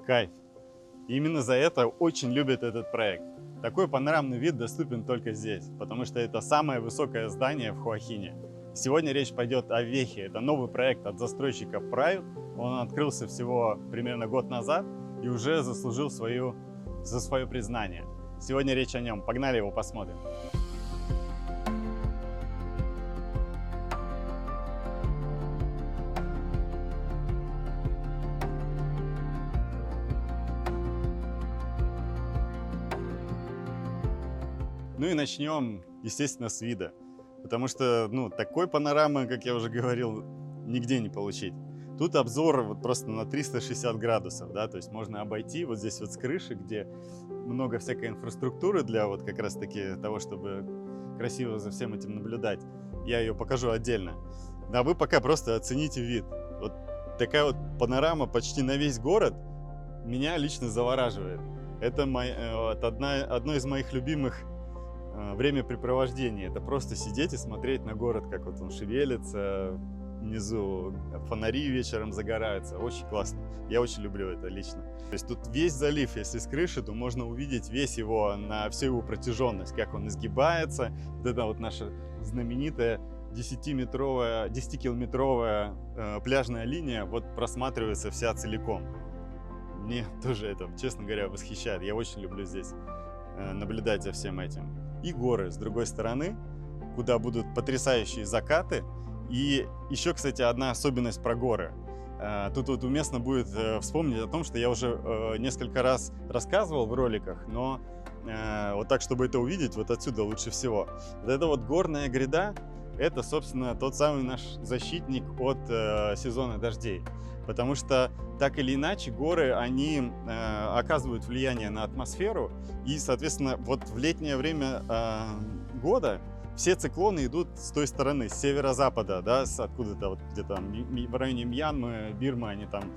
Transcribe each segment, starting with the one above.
Кайф. И именно за это очень любят этот проект. Такой панорамный вид доступен только здесь, потому что это самое высокое здание в Хуахине. Сегодня речь пойдет о Вехе. Это новый проект от застройщика Private. Он открылся всего примерно год назад и уже заслужил свое признание. Сегодня речь о нем. Погнали его посмотрим. Ну и начнем, естественно, с вида. Потому что, такой панорамы, как я уже говорил, нигде не получить. Тут обзор вот просто на 360 градусов, да, то есть можно обойти вот здесь вот с крыши, где много всякой инфраструктуры для вот как раз-таки того, чтобы красиво за всем этим наблюдать. Я ее покажу отдельно. А вы пока просто оцените вид. Вот такая вот панорама почти на весь город меня лично завораживает. Это одно из моих любимых времяпрепровождение. Это просто сидеть и смотреть на город, как вот он шевелится, внизу фонари вечером загораются. Очень классно. Я очень люблю это лично. То есть тут весь залив, если с крыши, то можно увидеть весь его, на всю его протяженность, как он изгибается. Вот это вот наша знаменитая 10-километровая пляжная линия вот просматривается вся целиком. Мне тоже это, честно говоря, восхищает. Я очень люблю здесь наблюдать за всем этим. И горы с другой стороны, куда будут потрясающие закаты. И еще, кстати, одна особенность про горы. Тут вот уместно будет вспомнить о том, что я уже несколько раз рассказывал в роликах, но вот так, чтобы это увидеть, вот отсюда лучше всего. Вот эта вот горная гряда, это, собственно, тот самый наш защитник от сезона дождей. Потому что, так или иначе, горы, они оказывают влияние на атмосферу. И, соответственно, вот в летнее время года все циклоны идут с той стороны, с северо-запада, да, откуда-то вот где-то в районе Мьянмы, Бирмы они там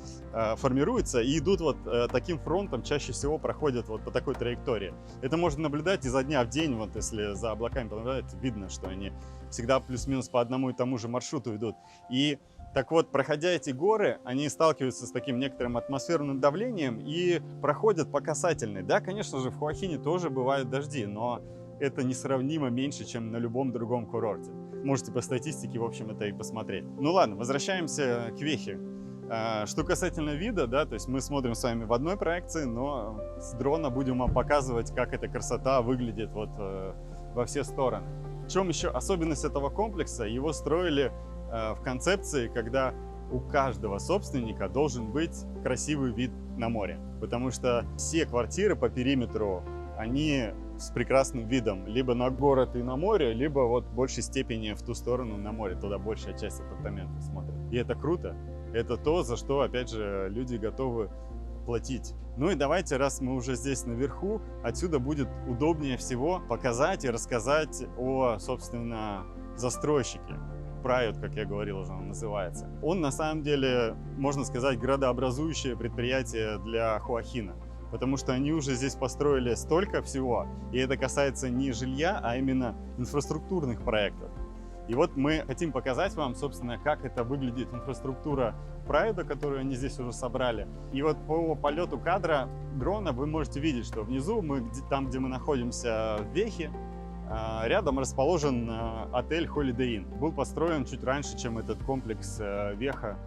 формируются и идут вот таким фронтом, чаще всего проходят вот по такой траектории. Это можно наблюдать изо дня в день, вот если за облаками понаблюдать, видно, что они всегда плюс-минус по одному и тому же маршруту идут. И так вот, проходя эти горы, они сталкиваются с таким некоторым атмосферным давлением и проходят по касательной. Да, конечно же, в Хуахине тоже бывают дожди, но это несравнимо меньше, чем на любом другом курорте. Можете по статистике, в общем, это и посмотреть. Ну ладно, возвращаемся к Вехе. Что касательно вида, да, то есть мы смотрим с вами в одной проекции, но с дрона будем вам показывать, как эта красота выглядит вот во все стороны. В чем еще особенность этого комплекса? Его строили в концепции, когда у каждого собственника должен быть красивый вид на море. Потому что все квартиры по периметру, они с прекрасным видом либо на город и на море, либо вот в большей степени в ту сторону на море. Туда большая часть апартаментов смотрит. И это круто. Это то, за что, опять же, люди готовы платить. Ну и давайте, раз мы уже здесь наверху, отсюда будет удобнее всего показать и рассказать о, собственно, застройщике. Private, как я говорил, уже он называется. Он на самом деле, можно сказать, градообразующее предприятие для Хуахина, потому что они уже здесь построили столько всего, и это касается не жилья, а именно инфраструктурных проектов. И вот мы хотим показать вам, собственно, как это выглядит инфраструктура Private, которую они здесь уже собрали. И вот по полету кадра дрона вы можете видеть, что внизу, там, где мы находимся в Вехе, рядом расположен отель Holiday Inn. Был построен чуть раньше, чем этот комплекс Веха.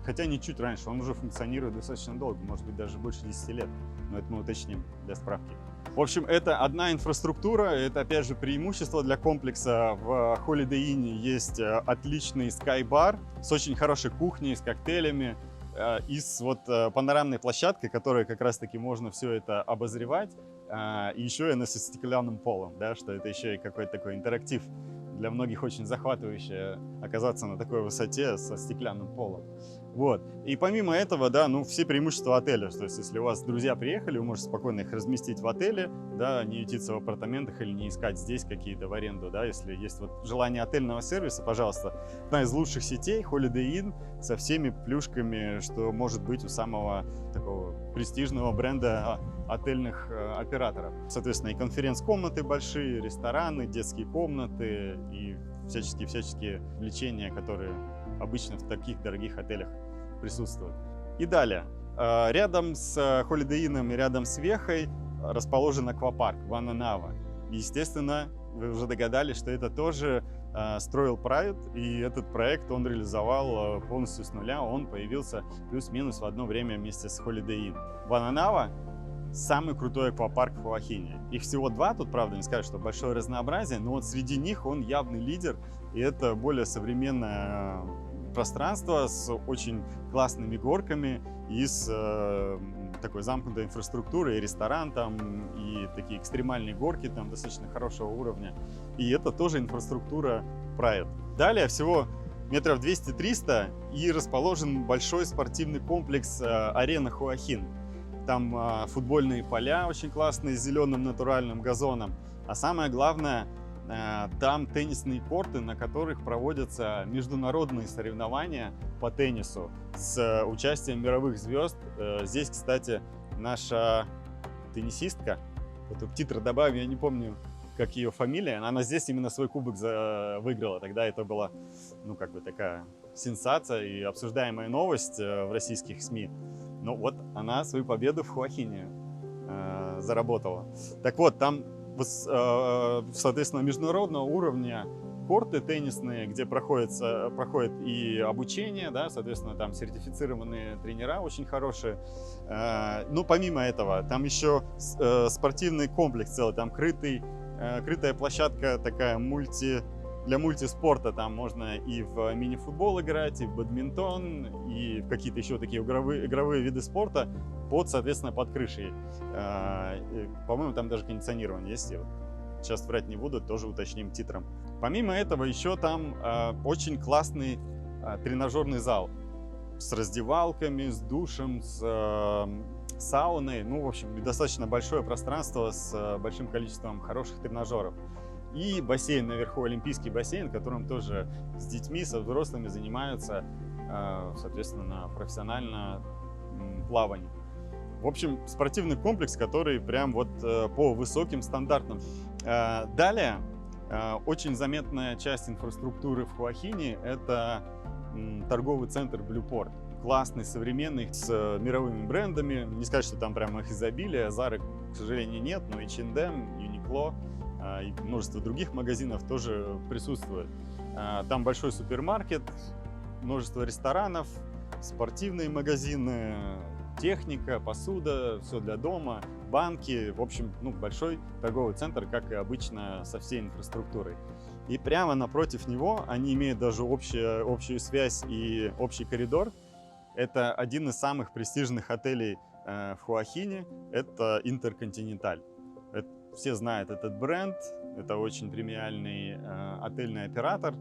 Хотя не чуть раньше, он уже функционирует достаточно долго, может быть, даже больше 10 лет. Но это мы уточним для справки. В общем, это одна инфраструктура, это, опять же, преимущество для комплекса. В Holiday Inn есть отличный скай-бар с очень хорошей кухней, с коктейлями и с вот панорамной площадкой, которой как раз-таки можно все это обозревать. И еще и со стеклянным полом, да, что это еще и какой-то такой интерактив. Для многих очень захватывающе оказаться на такой высоте со стеклянным полом. Вот. И помимо этого, да, все преимущества отеля. То есть, если у вас друзья приехали, вы можете спокойно их разместить в отеле, да, не ютиться в апартаментах или не искать здесь какие-то в аренду, да. Если есть вот желание отельного сервиса, пожалуйста. Одна из лучших сетей Holiday Inn со всеми плюшками, что может быть у самого такого престижного бренда отельных операторов. Соответственно, и конференц-комнаты большие, рестораны, детские комнаты и всяческие развлечения, которые обычно в таких дорогих отелях присутствуют. И далее. Рядом с Holiday Inn и рядом с Вехой расположен аквапарк Вананава. Естественно, вы уже догадались, что это тоже строил Pride, и этот проект он реализовал полностью с нуля. Он появился плюс-минус в одно время вместе с Holiday Inn. Вананава — самый крутой аквапарк в Хуахине. Их всего два, тут, правда, не скажешь, что большое разнообразие, но вот среди них он явный лидер, и это более современное пространство с очень классными горками и с такой замкнутой инфраструктурой, и ресторан там, и такие экстремальные горки там достаточно хорошего уровня. И это тоже инфраструктура Pride. Далее всего метров 200-300 и расположен большой спортивный комплекс «Арена Хуахин». Там футбольные поля очень классные с зеленым натуральным газоном. А самое главное, там теннисные корты, на которых проводятся международные соревнования по теннису с участием мировых звезд. Здесь, кстати, наша теннисистка, вот титр добавим, я не помню, как ее фамилия, она здесь именно свой кубок выиграла. Тогда это была, ну, как бы такая сенсация и обсуждаемая новость в российских СМИ. Но вот она свою победу в Хуахине заработала. Так вот, там, соответственно, международного уровня корты теннисные, где проходит и обучение, да, соответственно, там сертифицированные тренера очень хорошие. Но помимо этого, там еще спортивный комплекс целый, там крытая площадка такая для мультиспорта. Там можно и в мини-футбол играть, и в бадминтон, и в какие-то еще такие игровые виды спорта соответственно, под крышей. По-моему, там даже кондиционирование есть. Сейчас врать не буду, тоже уточним титром. Помимо этого, еще там очень классный тренажерный зал с раздевалками, с душем, с сауной. Ну, в общем, достаточно большое пространство с большим количеством хороших тренажеров. И бассейн наверху, олимпийский бассейн, которым тоже с детьми, со взрослыми занимаются, соответственно, профессионально плаванием. В общем, спортивный комплекс, который прям вот по высоким стандартам. Далее, очень заметная часть инфраструктуры в Хуахине – это торговый центр Блюпорт. Классный, современный, с мировыми брендами. Не сказать, что там прям их изобилие. Зары, к сожалению, нет, но H&M, Uniqlo и множество других магазинов тоже присутствует. Там большой супермаркет, множество ресторанов, спортивные магазины, техника, посуда, все для дома, банки. В общем, большой торговый центр, как и обычно, со всей инфраструктурой. И прямо напротив него они имеют даже общую связь и общий коридор. Это один из самых престижных отелей в Хуахине. Это Интерконтиненталь. Все знают этот бренд. Это очень премиальный отельный оператор.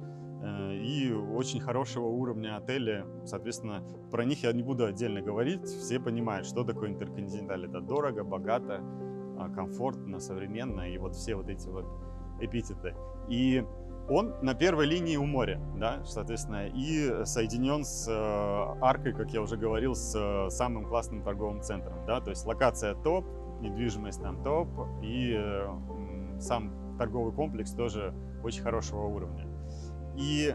И очень хорошего уровня отеля. Соответственно, про них я не буду отдельно говорить. Все понимают, что такое Интерконтиненталь. Это дорого, богато, комфортно, современно. И вот все вот эти вот эпитеты. И он на первой линии у моря, да, соответственно, и соединен с аркой, как я уже говорил, с самым классным торговым центром. Да? То есть локация топ, недвижимость там топ, и сам торговый комплекс тоже очень хорошего уровня. И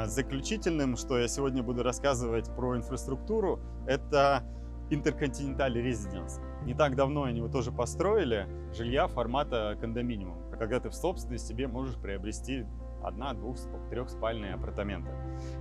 заключительным, что я сегодня буду рассказывать про инфраструктуру, это Intercontinental Residence. Не так давно они его тоже построили, жилья формата кондоминиум, когда ты в собственность себе можешь приобрести 1-, 2-, 3-спальные апартаменты.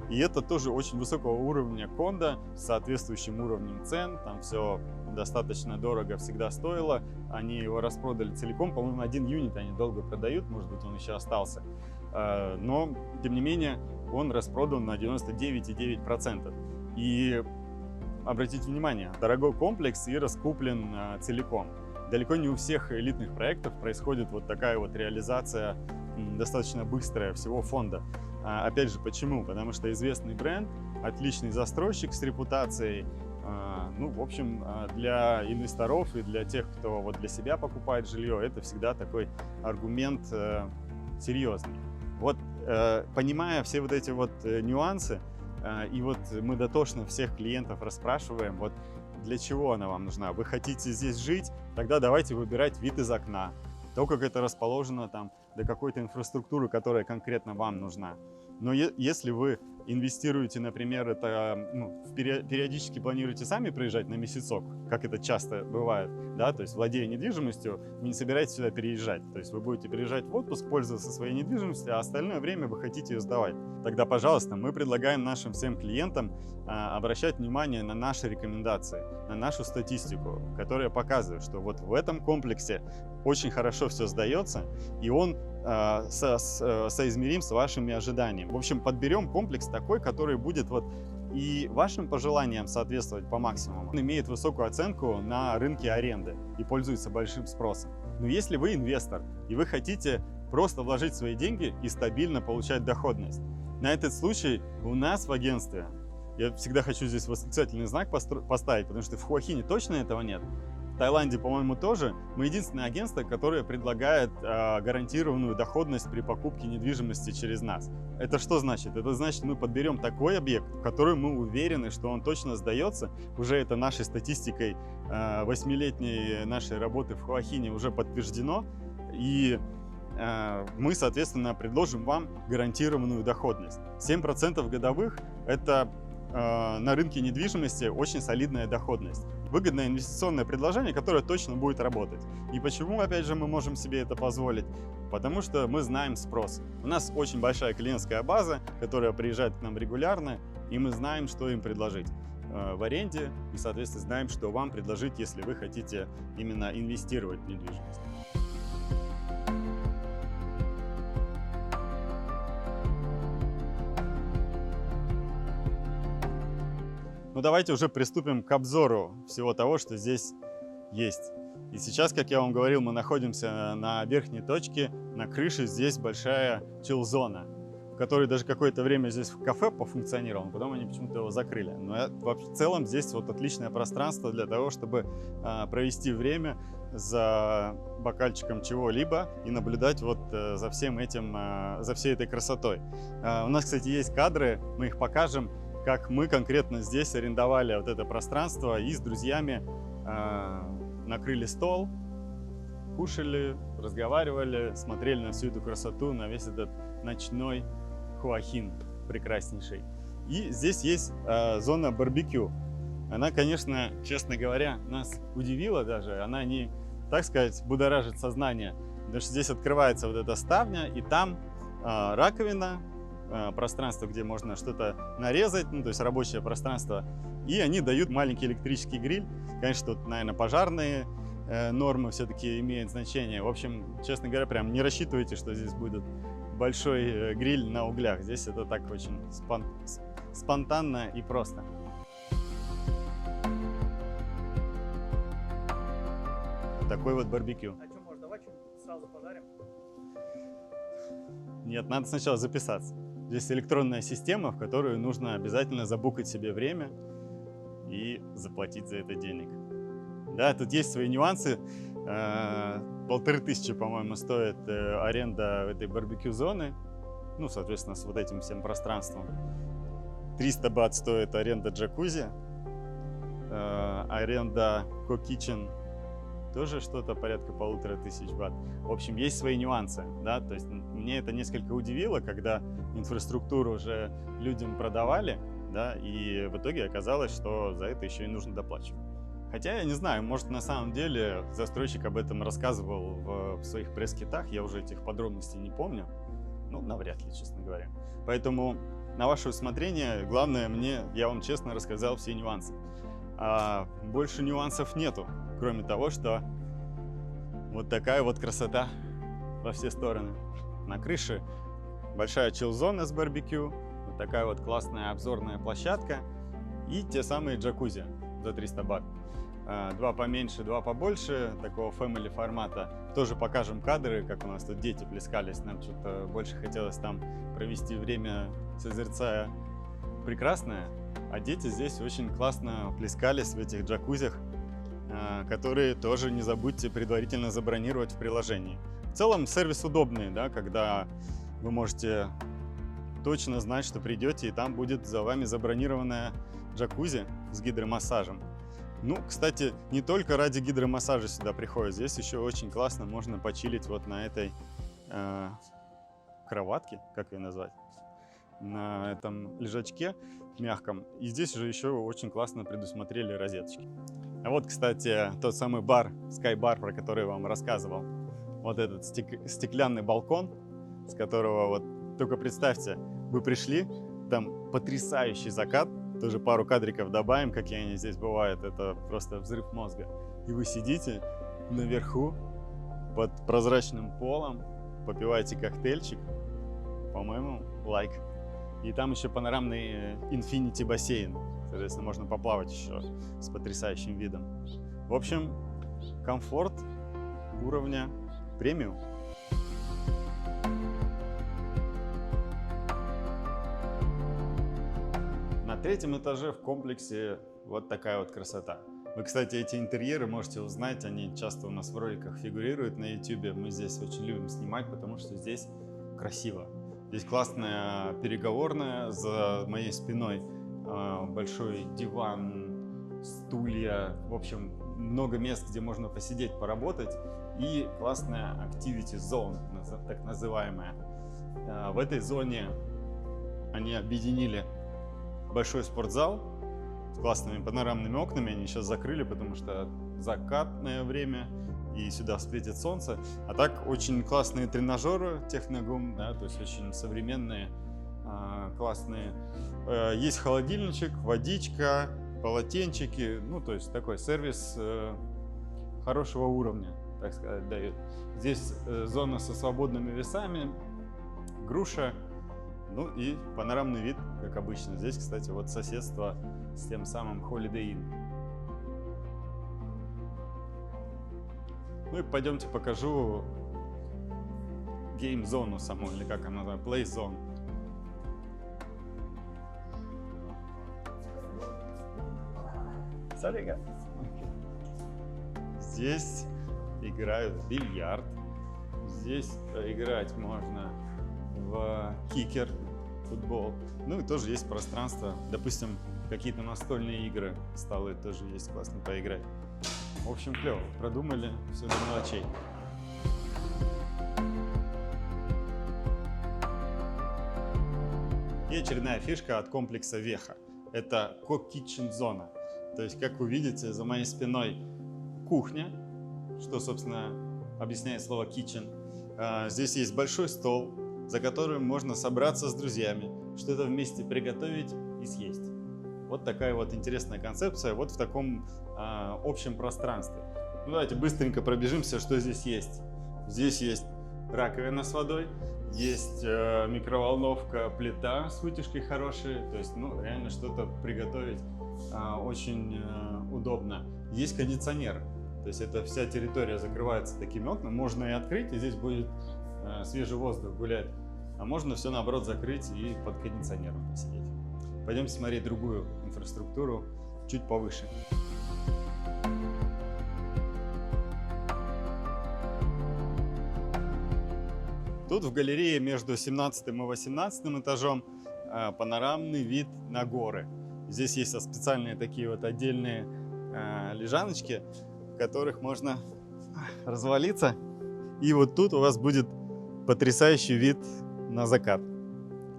И это тоже очень высокого уровня кондо с соответствующим уровнем цен. Там все достаточно дорого всегда стоило. Они его распродали целиком. По-моему, 1 юнит они долго продают, может быть, он еще остался. Но, тем не менее, он распродан на 99,9%. И обратите внимание, дорогой комплекс и раскуплен целиком. Далеко не у всех элитных проектов происходит вот такая вот реализация достаточно быстрая всего фонда. Опять же, почему? Потому что известный бренд, отличный застройщик с репутацией. Ну, в общем, для инвесторов и для тех, кто вот для себя покупает жилье, это всегда такой аргумент серьезный. Вот, понимая все вот эти вот нюансы, и вот мы дотошно всех клиентов расспрашиваем, вот для чего она вам нужна. Вы хотите здесь жить? Тогда давайте выбирать вид из окна. То, как это расположено там, до какой-то инфраструктуры, которая конкретно вам нужна. Но если вы инвестируете, например, это, периодически планируете сами приезжать на месяцок, как это часто бывает, да, то есть владея недвижимостью, вы не собираетесь сюда переезжать, то есть вы будете приезжать в отпуск, пользоваться своей недвижимостью, а остальное время вы хотите ее сдавать. Тогда, пожалуйста, мы предлагаем нашим всем клиентам обращать внимание на наши рекомендации, на нашу статистику, которая показывает, что вот в этом комплексе очень хорошо все сдается, и он соизмерим с вашими ожиданиями. В общем, подберем комплекс такой, который будет вот и вашим пожеланиям соответствовать по максимуму. Он имеет высокую оценку на рынке аренды и пользуется большим спросом. Но если вы инвестор и вы хотите просто вложить свои деньги и стабильно получать доходность, на этот случай у нас в агентстве, я всегда хочу здесь восклицательный знак поставить, потому что в Хуахине точно этого нет. В Таиланде, по-моему, тоже. Мы единственное агентство, которое предлагает гарантированную доходность при покупке недвижимости через нас. Это что значит? Это значит, мы подберем такой объект, в который мы уверены, что он точно сдается. Уже это нашей статистикой 8-летней нашей работы в Хуахине уже подтверждено. И мы, соответственно, предложим вам гарантированную доходность. 7% годовых – это на рынке недвижимости очень солидная доходность. Выгодное инвестиционное предложение, которое точно будет работать. И почему, опять же, мы можем себе это позволить? Потому что мы знаем спрос. У нас очень большая клиентская база, которая приезжает к нам регулярно, и мы знаем, что им предложить в аренде, и, соответственно, знаем, что вам предложить, если вы хотите именно инвестировать в недвижимость. Ну, давайте уже приступим к обзору всего того, что здесь есть. И сейчас, как я вам говорил, мы находимся на верхней точке, на крыше. Здесь большая чилл-зона, в которой даже какое-то время здесь в кафе пофункционировал, потом они почему-то его закрыли. Но в целом здесь вот отличное пространство для того, чтобы провести время за бокальчиком чего-либо и наблюдать вот за всем этим, за всей этой красотой. У нас, кстати, есть кадры, мы их покажем, как мы конкретно здесь арендовали вот это пространство и с друзьями накрыли стол, кушали, разговаривали, смотрели на всю эту красоту, на весь этот ночной Хуахин прекраснейший. И здесь есть зона барбекю. Она, конечно, честно говоря, нас удивила даже. Она не, так сказать, будоражит сознание, потому что здесь открывается вот эта ставня, и там раковина, пространство, где можно что-то нарезать, ну, то есть рабочее пространство, и они дают маленький электрический гриль. Конечно, тут, наверное, пожарные нормы все-таки имеют значение. В общем, честно говоря, прям не рассчитывайте, что здесь будет большой гриль на углях. Здесь это так очень спонтанно и просто. Такой вот барбекю. А что, может, давай сразу пожарим? Нет, надо сначала записаться. Здесь электронная система, в которую нужно обязательно забукать себе время и заплатить за это денег. Да, тут есть свои нюансы. 1500, по-моему, стоит аренда этой барбекю-зоны. Ну, соответственно, с вот этим всем пространством. 300 бат стоит аренда джакузи. Аренда Ко-Кичен тоже что-то порядка 1500 бат. В общем, есть свои нюансы, да, то есть мне это несколько удивило, когда инфраструктуру уже людям продавали, да, и в итоге оказалось, что за это еще и нужно доплачивать. Хотя я не знаю, может, на самом деле застройщик об этом рассказывал в своих пресс-китах, я уже этих подробностей не помню, ну, навряд ли, честно говоря. Поэтому на ваше усмотрение, главное я вам честно рассказал все нюансы. А больше нюансов нету, кроме того, что вот такая вот красота во все стороны. На крыше большая чилл-зона с барбекю, вот такая вот классная обзорная площадка и те самые джакузи за 300 бат. Два поменьше, два побольше, такого family формата. Тоже покажем кадры, как у нас тут дети плескались. Нам что-то больше хотелось там провести время, созерцая прекрасное. А дети здесь очень классно плескались в этих джакузях, которые тоже не забудьте предварительно забронировать в приложении. В целом сервис удобный, да, когда вы можете точно знать, что придете, и там будет за вами забронированная джакузи с гидромассажем. Ну, кстати, не только ради гидромассажа сюда приходят, здесь еще очень классно можно почилить вот на этой кроватке, как ее назвать. на этом лежачке мягком. И здесь уже еще очень классно предусмотрели розеточки. А вот, кстати, тот самый бар, Sky Bar, про который я вам рассказывал. Вот этот стеклянный балкон, с которого вот только представьте, вы пришли, там потрясающий закат, тоже пару кадриков добавим, какие они здесь бывают, это просто взрыв мозга. И вы сидите наверху под прозрачным полом, попиваете коктейльчик, по-моему, лайк. И там еще панорамный Infinity бассейн, соответственно, можно поплавать еще с потрясающим видом. В общем, комфорт уровня премиум. На третьем этаже в комплексе вот такая вот красота. Вы, кстати, эти интерьеры можете узнать, они часто у нас в роликах фигурируют на YouTube. Мы здесь очень любим снимать, потому что здесь красиво. Здесь классная переговорная, за моей спиной большой диван, стулья, в общем, много мест, где можно посидеть, поработать, и классная activity zone, так называемая. В этой зоне они объединили большой спортзал с классными панорамными окнами, они сейчас закрыли, потому что закатное время, и сюда светит солнце. А так очень классные тренажеры, техногум, да, то есть очень современные, классные. Есть холодильничек, водичка, полотенчики, ну то есть такой сервис хорошего уровня, так сказать, дают. Здесь зона со свободными весами, груша, ну и панорамный вид, как обычно. Здесь, кстати, вот соседство с тем самым Holiday Inn. Ну и пойдемте покажу гейм-зону саму, или как она называется, play-zone. Здесь играют в бильярд, здесь играть можно в кикер, футбол. Ну и тоже есть пространство, допустим, какие-то настольные игры, столы тоже есть, классно поиграть. В общем, клево, продумали все до мелочей. И очередная фишка от комплекса Веха. Это Co-Kitchen зона. То есть, как вы видите, за моей спиной кухня, что, собственно, объясняет слово kitchen. Здесь есть большой стол, за которым можно собраться с друзьями, что-то вместе приготовить и съесть. Вот такая вот интересная концепция, вот в таком общем пространстве. Ну, давайте быстренько пробежимся, что здесь есть. Здесь есть раковина с водой, есть микроволновка, плита с вытяжкой хорошей, то есть, ну, реально что-то приготовить очень удобно. Есть кондиционер, то есть эта вся территория закрывается такими окнами, можно и открыть, и здесь будет свежий воздух гулять, а можно все наоборот закрыть и под кондиционером посидеть. Пойдемте смотреть другую инфраструктуру чуть повыше. Тут в галерее между 17 и 18 этажом панорамный вид на горы. Здесь есть специальные такие вот отдельные лежаночки, в которых можно развалиться. И вот тут у вас будет потрясающий вид на закат.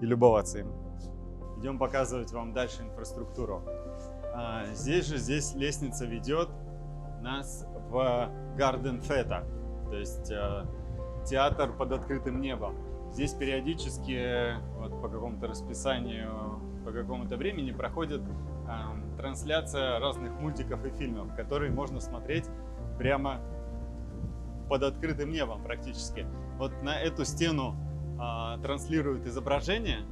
И любоваться им. Идем показывать вам дальше инфраструктуру. Здесь лестница ведет нас в Garden Theatre, то есть театр под открытым небом. Здесь периодически вот, по какому-то расписанию, по какому-то времени проходит трансляция разных мультиков и фильмов, которые можно смотреть прямо под открытым небом практически. Вот на эту стену транслируют изображение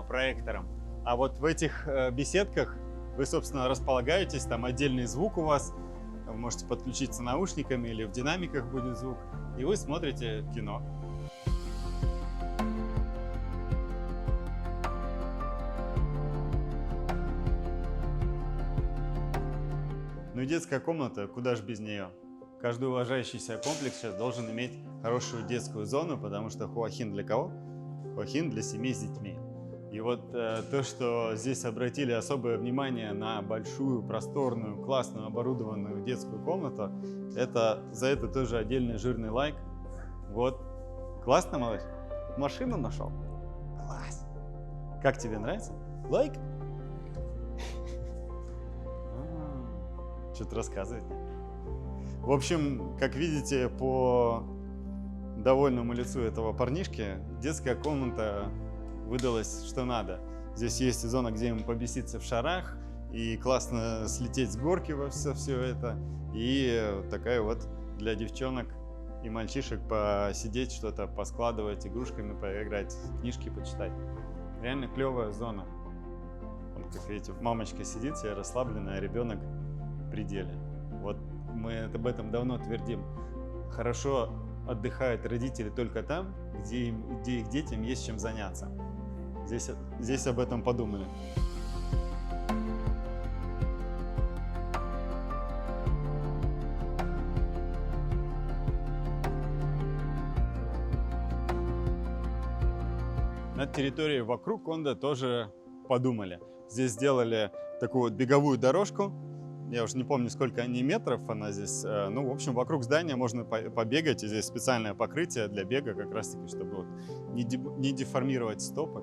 проектором, а вот в этих беседках вы, собственно, располагаетесь, там отдельный звук у вас, вы можете подключиться наушниками или в динамиках будет звук, и вы смотрите кино. Ну и детская комната, куда же без нее? Каждый уважающийся комплекс сейчас должен иметь хорошую детскую зону, потому что Хуахин для кого? Хуахин для семей с детьми. И вот то, что здесь обратили особое внимание на большую, просторную, классную, оборудованную детскую комнату, за это тоже отдельный жирный лайк. Вот. Классно, малыш? Машину нашел? Класс! Как тебе, нравится? Лайк? Что-то рассказывает. В общем, как видите по довольному лицу этого парнишки, детская комната выдалась что надо. Здесь есть зона, где ему побеситься в шарах, и классно слететь с горки во все это. И такая вот для девчонок и мальчишек посидеть, что-то поскладывать, игрушками поиграть, книжки почитать. Реально клевая зона. Вот, как видите, мамочка сидит себе расслабленная, а ребенок в пределе. Вот мы об этом давно твердим. Хорошо отдыхают родители только там, где их детям есть чем заняться. Здесь об этом подумали. Над территорией вокруг Кондо тоже подумали. Здесь сделали такую вот беговую дорожку. Я уже не помню, сколько они метров она здесь. Ну, в общем, вокруг здания можно побегать. И здесь специальное покрытие для бега, как раз таки, чтобы вот не деформировать стопы.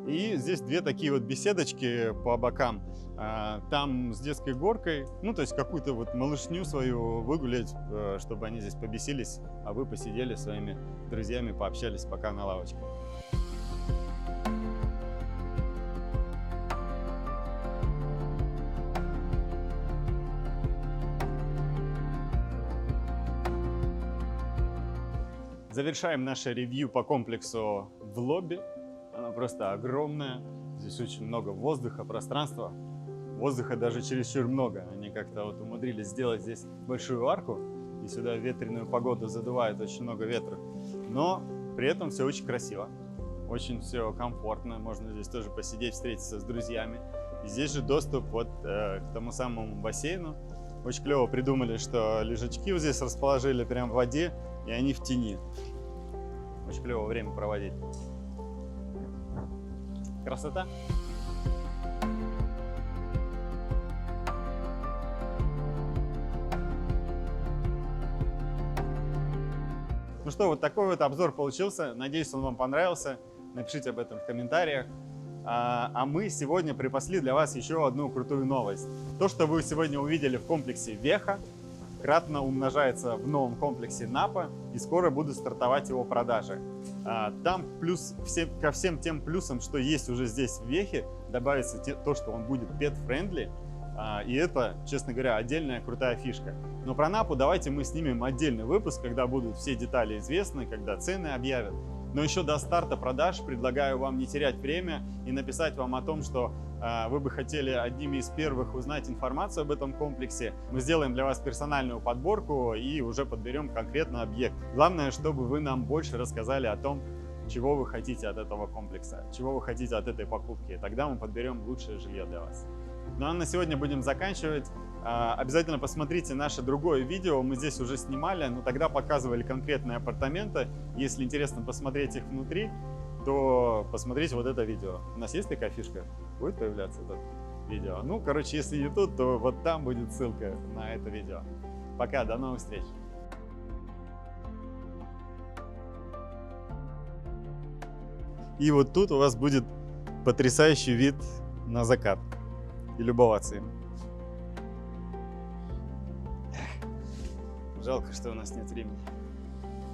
И здесь две такие вот беседочки по бокам. Там с детской горкой, ну, то есть какую-то вот малышню свою выгулять, чтобы они здесь побесились, а вы посидели с своими друзьями, пообщались пока на лавочке. Завершаем наше ревью по комплексу в лобби. Она просто огромная. Здесь очень много воздуха, пространства. Воздуха даже чересчур много. Они как-то вот умудрились сделать здесь большую арку. И сюда в ветреную погоду задувает очень много ветра. Но при этом все очень красиво. Очень все комфортно. Можно здесь тоже посидеть, встретиться с друзьями. И здесь же доступ вот к тому самому бассейну. Очень клево придумали, что лежачки вот здесь расположили прямо в воде. И они в тени. Очень клево время проводить. Красота. Ну что, вот такой вот обзор получился. Надеюсь, он вам понравился. Напишите об этом в комментариях. А мы сегодня припасли для вас еще одну крутую новость. То, что вы сегодня увидели в комплексе Веха, кратно умножается в новом комплексе Напа, и скоро будут стартовать его продажи. Там плюс ко всем тем плюсам, что есть уже здесь в Вехе, добавится то, что он будет pet-friendly, и это, честно говоря, отдельная крутая фишка. Но про Напу давайте мы снимем отдельный выпуск, когда будут все детали известны, когда цены объявят. Но еще до старта продаж предлагаю вам не терять время и написать вам о том, что вы бы хотели одними из первых узнать информацию об этом комплексе. Мы сделаем для вас персональную подборку и уже подберем конкретно объект. Главное, чтобы вы нам больше рассказали о том, чего вы хотите от этого комплекса, чего вы хотите от этой покупки. Тогда мы подберем лучшее жилье для вас. Ну а на сегодня будем заканчивать. Обязательно посмотрите наше другое видео, мы здесь уже снимали, но тогда показывали конкретные апартаменты. Если интересно посмотреть их внутри, то посмотрите вот это видео. У нас есть такая фишка? Будет появляться это видео? Ну, короче, если не тут, то вот там будет ссылка на это видео. Пока, до новых встреч! И вот тут у вас будет потрясающий вид на закат. И любоваться им. Жалко, что у нас нет времени.